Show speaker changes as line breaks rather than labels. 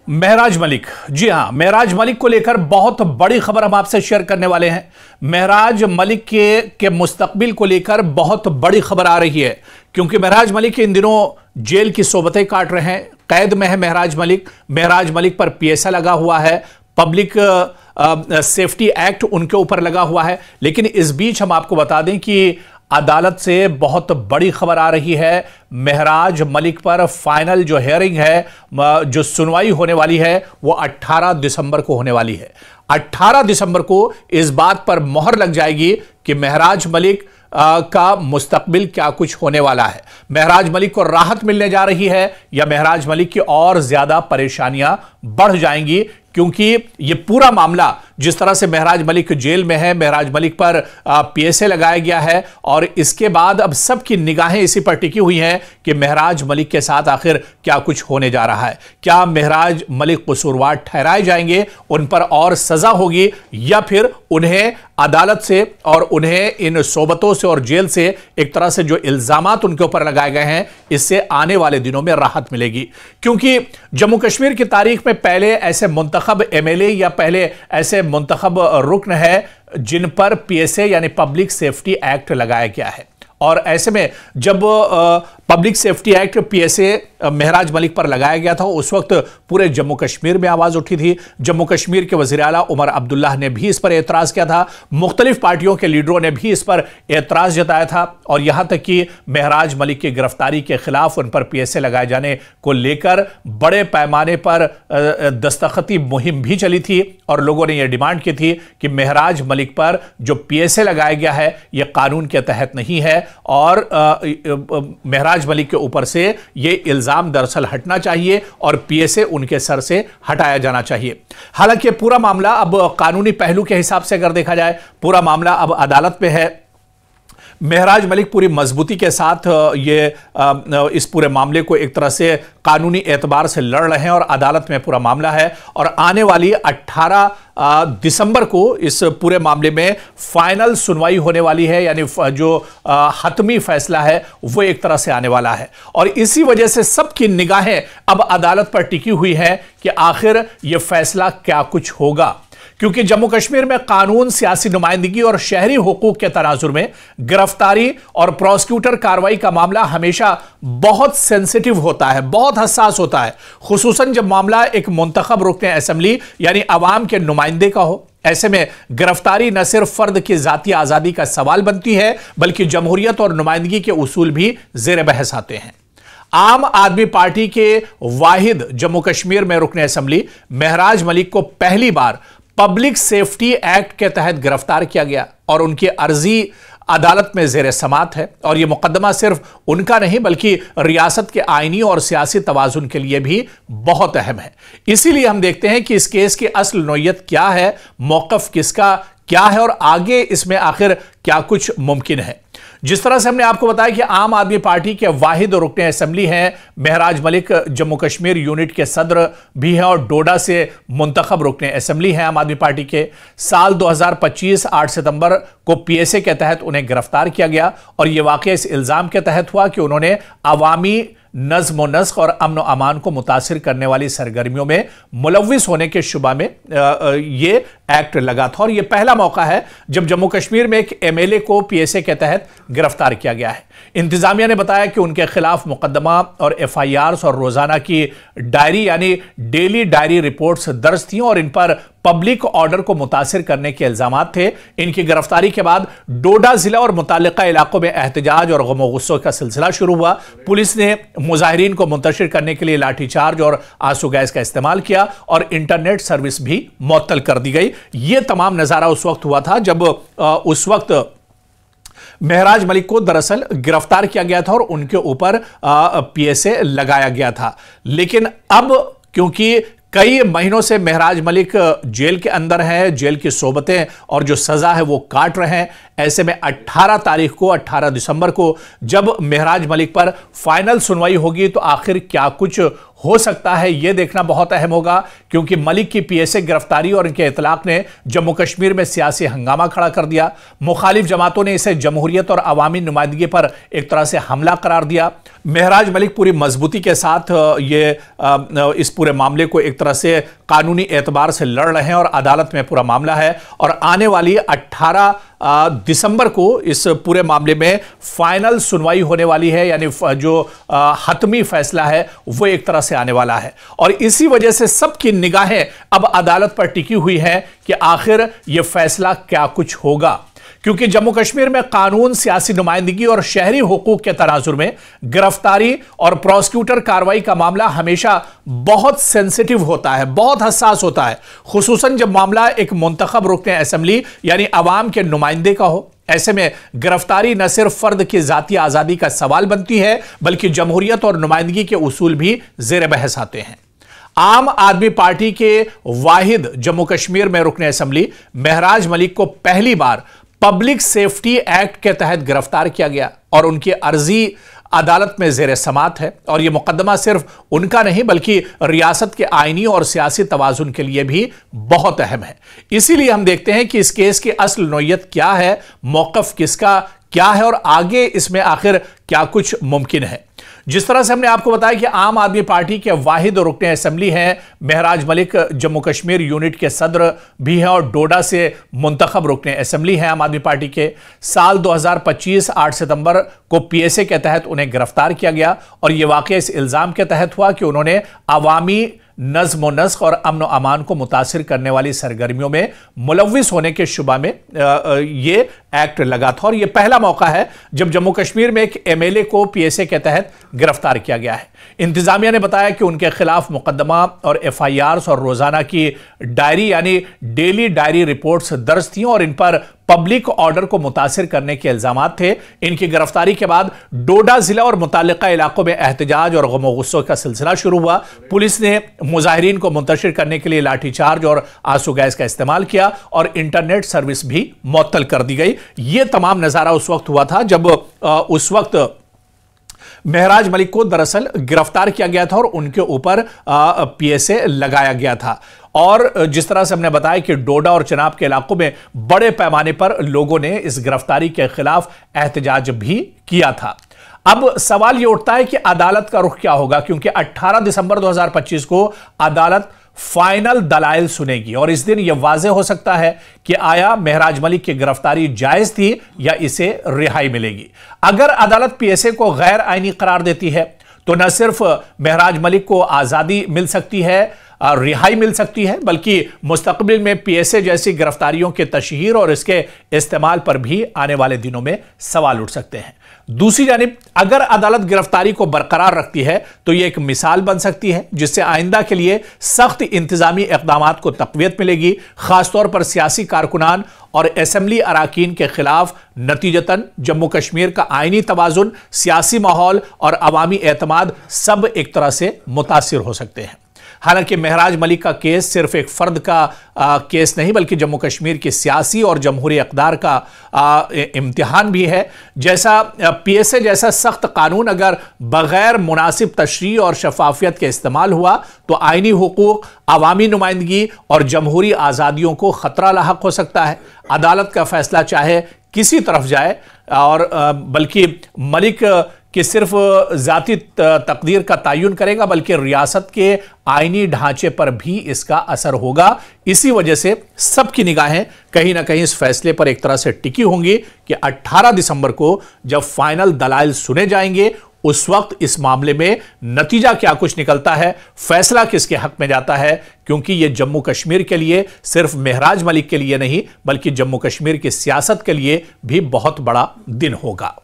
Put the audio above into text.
महराज मलिक, जी हां, महराज मलिक को लेकर बहुत बड़ी खबर हम आपसे शेयर करने वाले हैं। महराज मलिक के मुस्तकबिल को लेकर बहुत बड़ी खबर आ रही है, क्योंकि महराज मलिक इन दिनों जेल की सोबतें काट रहे हैं, कैद में है महराज मलिक। महराज मलिक पर पीएसए लगा हुआ है, पब्लिक सेफ्टी एक्ट उनके ऊपर लगा हुआ है। लेकिन इस बीच हम आपको बता दें कि अदालत से बहुत बड़ी खबर आ रही है। महराज मलिक पर फाइनल जो हियरिंग है, जो सुनवाई होने वाली है, वो 18 दिसंबर को होने वाली है। 18 दिसंबर को इस बात पर मोहर लग जाएगी कि महराज मलिक का मुस्तकबिल क्या कुछ होने वाला है। महराज मलिक को राहत मिलने जा रही है या महराज मलिक की और ज्यादा परेशानियां बढ़ जाएंगी, क्योंकि यह पूरा मामला जिस तरह से महराज मलिक जेल में है, महराज मलिक पर पीएसए लगाया गया है और इसके बाद अब सबकी निगाहें इसी पर टिकी हुई हैं कि महराज मलिक के साथ आखिर क्या कुछ होने जा रहा है। क्या महराज मलिक कसूरवार ठहराए जाएंगे, उन पर और सजा होगी, या फिर उन्हें अदालत से और उन्हें इन सोबतों से और जेल से एक तरह से जो इल्जामात उनके ऊपर लगाए गए हैं, इससे आने वाले दिनों में राहत मिलेगी। क्योंकि जम्मू कश्मीर की तारीख में पहले ऐसे मुंतखब एमएलए या पहले ऐसे मुंतखब रुकन है जिन पर पीएसए यानी पब्लिक सेफ्टी एक्ट लगाया गया है। और ऐसे में जब पब्लिक सेफ्टी एक्ट पीएसए महराज मलिक पर लगाया गया था, उस वक्त पूरे जम्मू कश्मीर में आवाज उठी थी। जम्मू कश्मीर के वज़ीर आला उमर अब्दुल्लाह ने भी इस पर एतराज किया था, मुख्तलिफ पार्टियों के लीडरों ने भी इस पर एतराज जताया था, और यहां तक कि महराज मलिक की गिरफ्तारी के खिलाफ उन पर पीएसए लगाए जाने को लेकर बड़े पैमाने पर दस्तखती मुहिम भी चली थी और लोगों ने यह डिमांड की थी कि महराज मलिक पर जो पीएसए लगाया गया है यह कानून के तहत नहीं है और महराज मलिक के ऊपर से यह इल्जाम दरअसल हटना चाहिए और पीएसए उनके सर से हटाया जाना चाहिए। हालांकि पूरा मामला अब कानूनी पहलू के हिसाब से अगर देखा जाए, पूरा मामला अब अदालत में है। महराज मलिक पूरी मजबूती के साथ इस पूरे मामले को एक तरह से कानूनी एतबार से लड़ रहे हैं और अदालत में पूरा मामला है, और आने वाली 18 दिसंबर को इस पूरे मामले में फाइनल सुनवाई होने वाली है, यानी जो हतमी फैसला है वो एक तरह से आने वाला है। और इसी वजह से सबकी निगाहें अब अदालत पर टिकी हुई है कि आखिर यह फैसला क्या कुछ होगा, क्योंकि जम्मू कश्मीर में कानून, सियासी नुमाइंदगी और शहरी हुकूक के तनाजुर में गिरफ्तारी और प्रोसिक्यूटर कार्रवाई का मामला हमेशा बहुत सेंसिटिव होता है, बहुत हसास होता है, खुसूसन जब मामला एक मुंतखब रुकन असेंबली यानी अवाम के नुमाइंदे का हो। ऐसे में गिरफ्तारी न सिर्फ फर्द की जाती आजादी का सवाल बनती है, बल्कि जमहूरियत और नुमाइंदगी के उसूल भी जेर बहस आते हैं। आम आदमी पार्टी के वाहिद जम्मू कश्मीर में रुकन असेंबली महराज मलिक को पहली बार पब्लिक सेफ्टी एक्ट के तहत गिरफ्तार किया गया और उनकी अर्जी अदालत में जेर समात है। और यह मुकदमा सिर्फ उनका नहीं बल्कि रियासत के आईनी और सियासी तवाजुन के लिए भी बहुत अहम है। इसीलिए हम देखते हैं कि इस केस की असल नोयत क्या है, मौकफ किसका क्या है और आगे इसमें आखिर क्या कुछ मुमकिन है। जिस तरह से हमने आपको बताया कि आम आदमी पार्टी के वाहिद रुकन असेंबली हैं महराज मलिक, जम्मू कश्मीर यूनिट के सदर भी हैं और डोडा से मुंतखब रुकन असेंबली हैं आम आदमी पार्टी के। साल 2025 8 सितंबर को पीएसए के तहत उन्हें गिरफ्तार किया गया और यह वाकया इस इल्जाम के तहत हुआ कि उन्होंने अवामी नज़्म व नस्क और अमन व अमान को मुतासिर करने वाली सरगर्मियों में मुलव्विस होने के शुबा में ये एक्ट लगा था। और यह पहला मौका है जब जम्मू कश्मीर में एक एमएलए को पीएसए के तहत गिरफ्तार किया गया है। इंतजामिया ने बताया कि उनके खिलाफ मुकदमा और एफआईआर्स और रोजाना की डायरी यानी डेली डायरी रिपोर्ट्स दर्ज थी और इन पर पब्लिक ऑर्डर को मुतासिर करने के इल्जामात थे। इनकी गिरफ्तारी के बाद डोडा जिला और मुतालिका इलाकों में एहतजाज और गम गुस्सों का सिलसिला शुरू हुआ। पुलिस ने मुजाहिरीन को मुंतशिर करने के लिए लाठीचार्ज और आंसू गैस का इस्तेमाल किया और इंटरनेट सर्विस भी मुअत्तल कर दी गई। यह तमाम नजारा उस वक्त हुआ था जब उस वक्त महराज मलिक को दरअसल गिरफ्तार किया गया था और उनके ऊपर पीएसए लगाया गया था। लेकिन अब क्योंकि कई महीनों से महराज मलिक जेल के अंदर हैं, जेल की सोबतें और जो सजा है वो काट रहे हैं, ऐसे में 18 दिसंबर को जब महराज मलिक पर फाइनल सुनवाई होगी तो आखिर क्या कुछ हो सकता है यह देखना बहुत अहम होगा, क्योंकि मलिक की पीएसए गिरफ्तारी और इनके इतलाक ने जम्मू कश्मीर में सियासी हंगामा खड़ा कर दिया। मुखालिफ जमातों ने इसे जमहूरियत और अवामी नुमाइंदगी पर एक तरह से हमला करार दिया। महराज मलिक पूरी मजबूती के साथ इस पूरे मामले को एक तरह से कानूनी एतबार से लड़ रहे हैं और अदालत में पूरा मामला है और आने वाली 18 दिसंबर को इस पूरे मामले में फाइनल सुनवाई होने वाली है, यानी जो हतमी फैसला है वो एक तरह से आने वाला है। और इसी वजह से सबकी निगाहें अब अदालत पर टिकी हुई हैं कि आखिर यह फैसला क्या कुछ होगा, क्योंकि जम्मू कश्मीर में कानून, सियासी नुमाइंदगी और शहरी हुकूक के तनाजुर में गिरफ्तारी और प्रोसिक्यूटर कार्रवाई का मामला हमेशा बहुत सेंसिटिव होता है, बहुत हसास होता है, खुसूसन जब मामला एक मुंतखब रुकन असेंबली यानी अवाम के नुमाइंदे का हो। ऐसे में गिरफ्तारी न सिर्फ फर्द की जाती आजादी का सवाल बनती है बल्कि जमहूरियत और नुमाइंदगी के उसूल भी जेर बहस आते हैं। आम आदमी पार्टी के वाहिद जम्मू कश्मीर में रुकन असेंबली महराज मलिक को पहली बार पब्लिक सेफ्टी एक्ट के तहत गिरफ्तार किया गया और उनकी अर्जी अदालत में जेर समात है। और यह मुकदमा सिर्फ उनका नहीं बल्कि रियासत के आईनी और सियासी तवाजुन के लिए भी बहुत अहम है। इसीलिए हम देखते हैं कि इस केस की असल नोयत क्या है, मौकफ किसका क्या है और आगे इसमें आखिर क्या कुछ मुमकिन है। जिस तरह से हमने आपको बताया कि आम आदमी पार्टी के वाहिद रुकन असेंबली हैं महराज मलिक, जम्मू कश्मीर यूनिट के सदर भी हैं और डोडा से मुंतखब रुकन असेंबली हैं आम आदमी पार्टी के। साल 2025 8 सितंबर को पीएसए के तहत उन्हें गिरफ्तार किया गया और यह वाकया इस इल्जाम के तहत हुआ कि उन्होंने अवामी नज़्म व नस्क और अमन व अमान को मुतासिर करने वाली सरगर्मियों में मुलव्विस होने के शुबा में ये एक्ट लगा था। और यह पहला मौका है जब जम्मू कश्मीर में एक एमएलए को पीएसए के तहत गिरफ्तार किया गया है। इंतजामिया ने बताया कि उनके खिलाफ मुकदमा और एफआईआर्स और रोजाना की डायरी यानी डेली डायरी रिपोर्ट्स दर्ज थी और इन पर पब्लिक ऑर्डर को मुतासिर करने के इल्जामात थे। इनकी गिरफ्तारी के बाद डोडा जिला और मुतालिका इलाकों में एहतजाज और गम गुस्सों का सिलसिला शुरू हुआ। पुलिस ने मुजाहिरीन को मुंतशिर करने के लिए लाठीचार्ज और आंसू गैस का इस्तेमाल किया और इंटरनेट सर्विस भी मुअत्तल कर दी गई। यह तमाम नजारा उस वक्त हुआ था जब उस वक्त महराज मलिक को दरअसल गिरफ्तार किया गया था और उनके ऊपर पीएसए लगाया गया था। और जिस तरह से हमने बताया कि डोडा और चिनाब के इलाकों में बड़े पैमाने पर लोगों ने इस गिरफ्तारी के खिलाफ एहतजाज भी किया था। अब सवाल यह उठता है कि अदालत का रुख क्या होगा, क्योंकि 18 दिसंबर 2025 को अदालत फाइनल दलाइल सुनेगी और इस दिन यह वाज़ेह हो सकता है कि आया महराज मलिक की गिरफ्तारी जायज थी या इसे रिहाई मिलेगी। अगर अदालत पीएसए को गैर आईनी करार देती है तो न सिर्फ महराज मलिक को आजादी मिल सकती है, रिहाई मिल सकती है, बल्कि मुस्तकबिल में पीएसए जैसी गिरफ्तारियों के तशहीर और इसके इस्तेमाल पर भी आने वाले दिनों में सवाल उठ सकते हैं। दूसरी जानिब अगर अदालत गिरफ्तारी को बरकरार रखती है तो यह एक मिसाल बन सकती है जिससे आइंदा के लिए सख्त इंतजामी इक़दामात को तक़वियत मिलेगी, खासतौर पर सियासी कारकुनान और असेंबली अराकीन के खिलाफ। नतीजतन जम्मू कश्मीर का आईनी तवाजुन, सियासी माहौल और अवामी एतमाद सब एक तरह से मुतासिर हो सकते हैं। हालांकि महराज मलिक का केस सिर्फ एक फर्द का केस नहीं बल्कि जम्मू कश्मीर की सियासी और जमहूरी इक़दार का इम्तिहान भी है। जैसा पीएसए जैसा सख्त कानून अगर बगैर मुनासिब तशरीह और शफाफियत के इस्तेमाल हुआ तो आईनी हुकूक, अवामी नुमाइंदगी और जमहूरी आज़ादियों को ख़तरा लाहक हो सकता है। अदालत का फैसला चाहे किसी तरफ जाए और बल्कि मलिक कि सिर्फ जाती तकदीर का तयन करेगा बल्कि रियासत के आईनी ढांचे पर भी इसका असर होगा। इसी वजह से सबकी निगाहें कहीं ना कहीं इस फैसले पर एक तरह से टिकी होंगी कि 18 दिसंबर को जब फाइनल दलाइल सुने जाएंगे उस वक्त इस मामले में नतीजा क्या कुछ निकलता है, फैसला किसके हक में जाता है, क्योंकि यह जम्मू कश्मीर के लिए सिर्फ महराज मलिक के लिए नहीं बल्कि जम्मू कश्मीर की सियासत के लिए भी बहुत बड़ा दिन होगा।